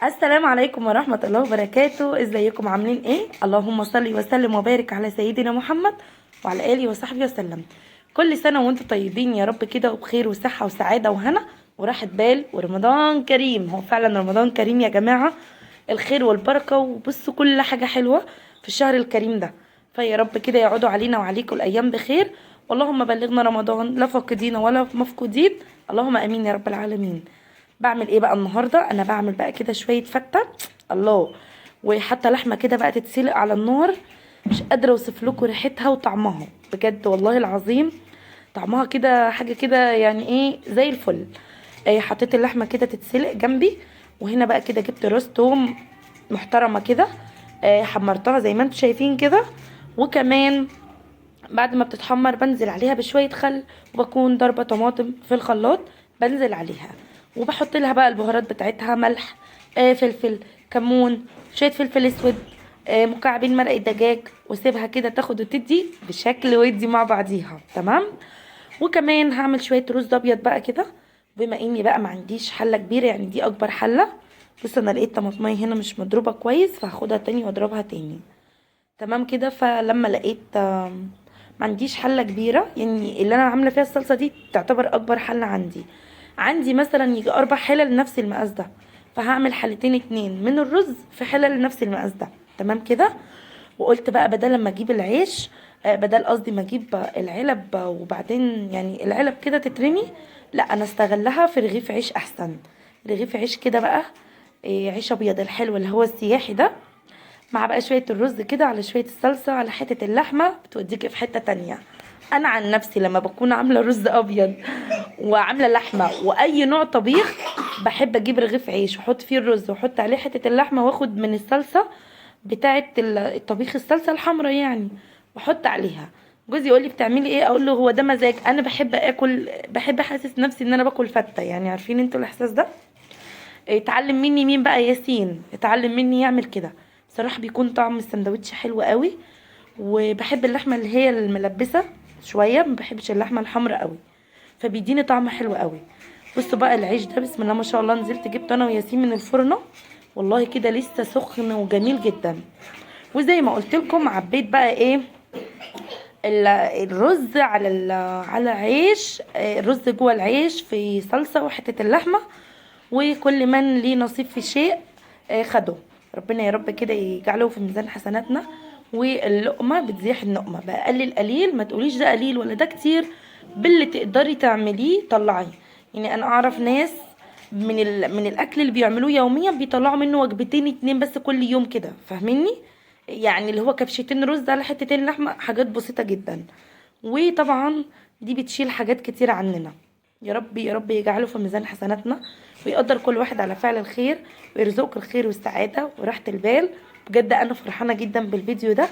السلام عليكم ورحمة الله وبركاته. ازيكم عاملين ايه؟ اللهم صل وسلم وبارك على سيدنا محمد وعلى اله وصحبه وسلم. كل سنة وانتم طيبين يا رب كده، وبخير وصحة وسعادة وهنا وراحة بال، ورمضان كريم. هو فعلا رمضان كريم يا جماعة، الخير والبركة، وبصوا كل حاجة حلوة في الشهر الكريم ده. فيا رب كده يعودوا علينا وعليكم الايام بخير، اللهم بلغنا رمضان لا فاقدين ولا مفقودين، اللهم امين يا رب العالمين. بعمل ايه بقى النهارده؟ انا بعمل بقى كده شويه فته، الله، وحتى لحمه كده بقى تتسلق على النار. مش قادره اوصف لكم ريحتها وطعمها، بجد والله العظيم طعمها كده حاجه كده يعني ايه زي الفل. حطيت اللحمه كده تتسلق جنبي، وهنا بقى كده جبت راس توم محترمه كده، حمرتها زي ما انتم شايفين كده. وكمان بعد ما بتتحمر بنزل عليها بشويه خل، وبكون ضربه طماطم في الخلاط بنزل عليها، وبحط لها بقى البهارات بتاعتها، ملح، فلفل، كمون، شويه فلفل اسود، مكعبين مرقه دجاج، واسيبها كده تاخد وتدي بشكل ودي مع بعضيها. تمام. وكمان هعمل شويه رز ابيض بقى كده، بما اني بقى ما عنديش حله كبيره، يعني دي اكبر حله. بص انا لقيت طماطميه هنا مش مضروبه كويس، فهاخدها تاني واضربها تاني. تمام كده. فلما لقيت ما عنديش حله كبيره، يعني اللي انا عامله فيها الصلصه دي تعتبر اكبر حله عندي مثلا يجي 4 حلل نفس المقاس ده، فهعمل حلتين اتنين من الرز في حلل نفس المقاس ده. تمام كده. وقلت بقى بدل لما اجيب العيش، بدل قصدي ما اجيب العلب وبعدين يعني العلب كده تترمي، لا انا استغلها في رغيف عيش احسن. رغيف عيش كده بقى، عيش ابيض الحلو اللي هو السياحي ده، مع بقى شوية الرز كده على شوية الصلصة على حتة اللحمة، بتوديكي في حتة تانية. انا عن نفسي لما بكون عاملة رز ابيض وعاملة لحمة واي نوع طبيخ، بحب اجيب رغيف عيش واحط فيه الرز واحط عليه حتة اللحمة، واخد من الصلصة بتاعة الطبيخ، الصلصة الحمراء يعني، واحط عليها. جوزي يقول لي بتعملي ايه؟ اقول له هو ده مزاج، انا بحب اكل، بحب احسس نفسي ان انا باكل فتة، يعني عارفين انتوا الاحساس ده. اتعلم مني مين بقى؟ ياسين اتعلم مني يعمل كده. بصراحة بيكون طعم السندوتش حلو قوي. وبحب اللحمة اللي هي الملبسة شوية، ما بحبش اللحمة الحمراء قوي، فبيديني طعم حلو قوي. بصوا بقى العيش ده بسم الله ما شاء الله، نزلت جبت انا وياسين من الفرنة، والله كده لسه سخن وجميل جدا. وزي ما قلت لكم عبيت بقى ايه الرز على على عيش، الرز جوه العيش في صلصة وحتة اللحمة، وكل من ليه نصيب في شيء خده. ربنا يا رب كده يجعله في ميزان حسناتنا. واللقمة بتزيح النقمة، بقلل قليل، ما تقوليش ده قليل ولا ده كتير، باللي تقدري تعمليه طلعي. يعني انا اعرف ناس من الاكل اللي بيعملوه يوميا بيطلعوا منه وجبتين اتنين بس كل يوم كده، فاهميني؟ يعني اللي هو كبشتين رز على حتتين لحمة، حاجات بسيطة جدا. وطبعا دي بتشيل حاجات كتير عننا. يا رب يا رب يجعله في ميزان حسناتنا، ويقدر كل واحد على فعل الخير، ويرزقك الخير والسعادة وراحة البال. بجد انا فرحانة جدا بالفيديو ده،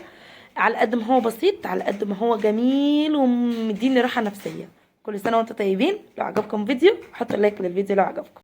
على قد ما هو بسيط على قد ما هو جميل ومديني راحة نفسية. كل سنة وانتم طيبين. لو عجبكم فيديو حطوا لايك للفيديو لو عجبكم.